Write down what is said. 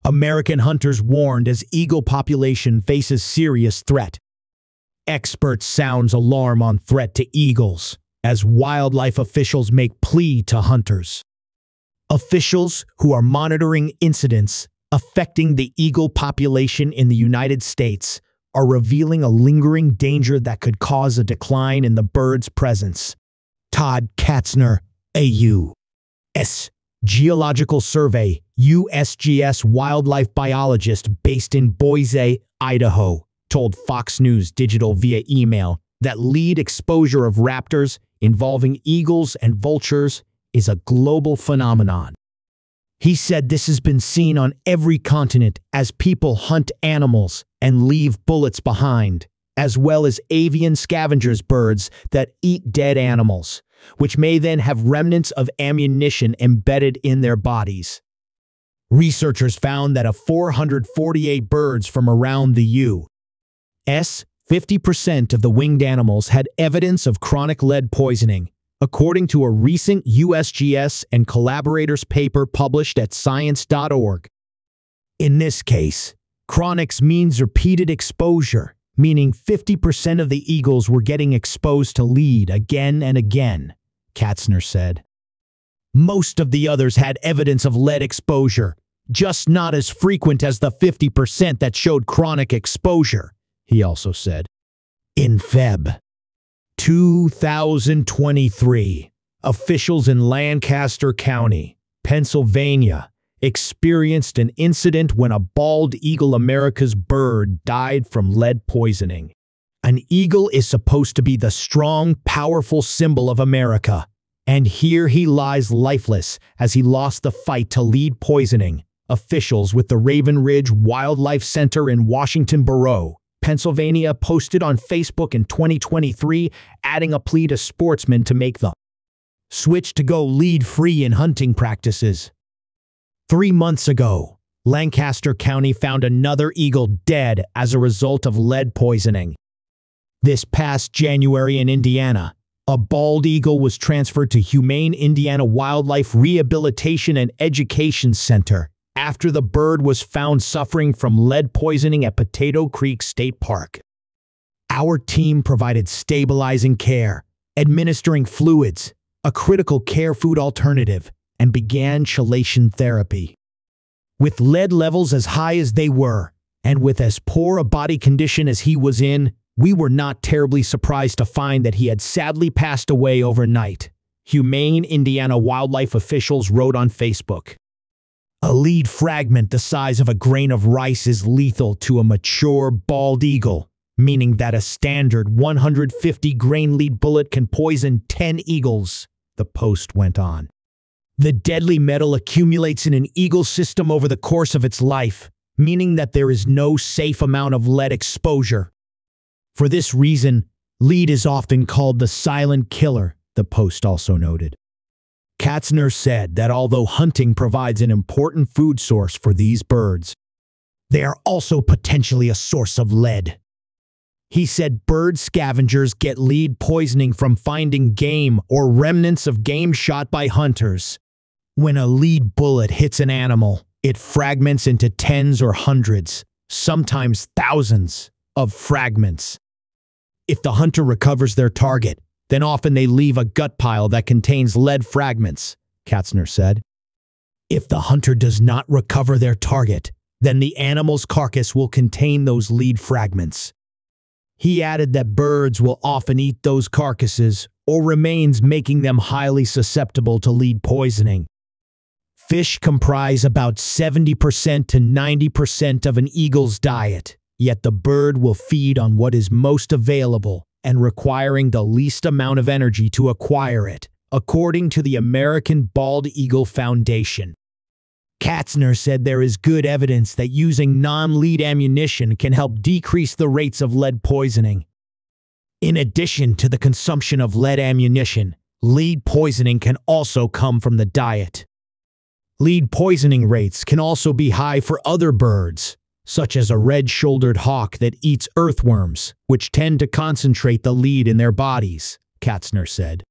American hunters warned as eagle population faces serious threat. Experts sounds alarm on threat to eagles as wildlife officials make plea to hunters. Officials who are monitoring incidents affecting the eagle population in the United States are revealing a lingering danger that could cause a decline in the bird's presence. Todd Katzner, A.U.S. Geological Survey, USGS wildlife biologist based in Boise, Idaho, told Fox News Digital via email that lead exposure of raptors involving eagles and vultures is a global phenomenon. He said this has been seen on every continent as people hunt animals and leave bullets behind, as well as avian scavengers, birds that eat dead animals, which may then have remnants of ammunition embedded in their bodies. Researchers found that of 448 birds from around the U.S., 50% of the winged animals had evidence of chronic lead poisoning, according to a recent USGS and collaborators paper published at science.org. In this case, chronic means repeated exposure, meaning 50% of the eagles were getting exposed to lead again and again, Katzner said. Most of the others had evidence of lead exposure, just not as frequent as the 50% that showed chronic exposure, he also said. In Feb. 2023, officials in Lancaster County, Pennsylvania, experienced an incident when a bald eagle, America's bird, died from lead poisoning. An eagle is supposed to be the strong, powerful symbol of America, and here he lies lifeless as he lost the fight to lead poisoning, officials with the Raven Ridge Wildlife Center in Washington Borough, Pennsylvania, posted on Facebook in 2023, adding a plea to sportsmen to make the switch to go lead-free in hunting practices. 3 months ago, Lancaster County found another eagle dead as a result of lead poisoning. This past January in Indiana, a bald eagle was transferred to Humane Indiana Wildlife Rehabilitation and Education Center after the bird was found suffering from lead poisoning at Potato Creek State Park. Our team provided stabilizing care, administering fluids, a critical care food alternative, and began chelation therapy. With lead levels as high as they were, and with as poor a body condition as he was in, we were not terribly surprised to find that he had sadly passed away overnight, Humane Indiana wildlife officials wrote on Facebook. A lead fragment the size of a grain of rice is lethal to a mature bald eagle, meaning that a standard 150-grain lead bullet can poison 10 eagles, the post went on. The deadly metal accumulates in an eagle's system over the course of its life, meaning that there is no safe amount of lead exposure. For this reason, lead is often called the silent killer, the post also noted. Katzner said that although hunting provides an important food source for these birds, they are also potentially a source of lead. He said bird scavengers get lead poisoning from finding game or remnants of game shot by hunters. When a lead bullet hits an animal, it fragments into tens or hundreds, sometimes thousands, of fragments. If the hunter recovers their target, then often they leave a gut pile that contains lead fragments, Katzner said. If the hunter does not recover their target, then the animal's carcass will contain those lead fragments. He added that birds will often eat those carcasses or remains, making them highly susceptible to lead poisoning. Fish comprise about 70% to 90% of an eagle's diet, yet the bird will feed on what is most available and requiring the least amount of energy to acquire it, according to the American Bald Eagle Foundation. Katzner said there is good evidence that using non-lead ammunition can help decrease the rates of lead poisoning. In addition to the consumption of lead ammunition, lead poisoning can also come from the diet. Lead poisoning rates can also be high for other birds, such as a red-shouldered hawk that eats earthworms, which tend to concentrate the lead in their bodies, Katzner said.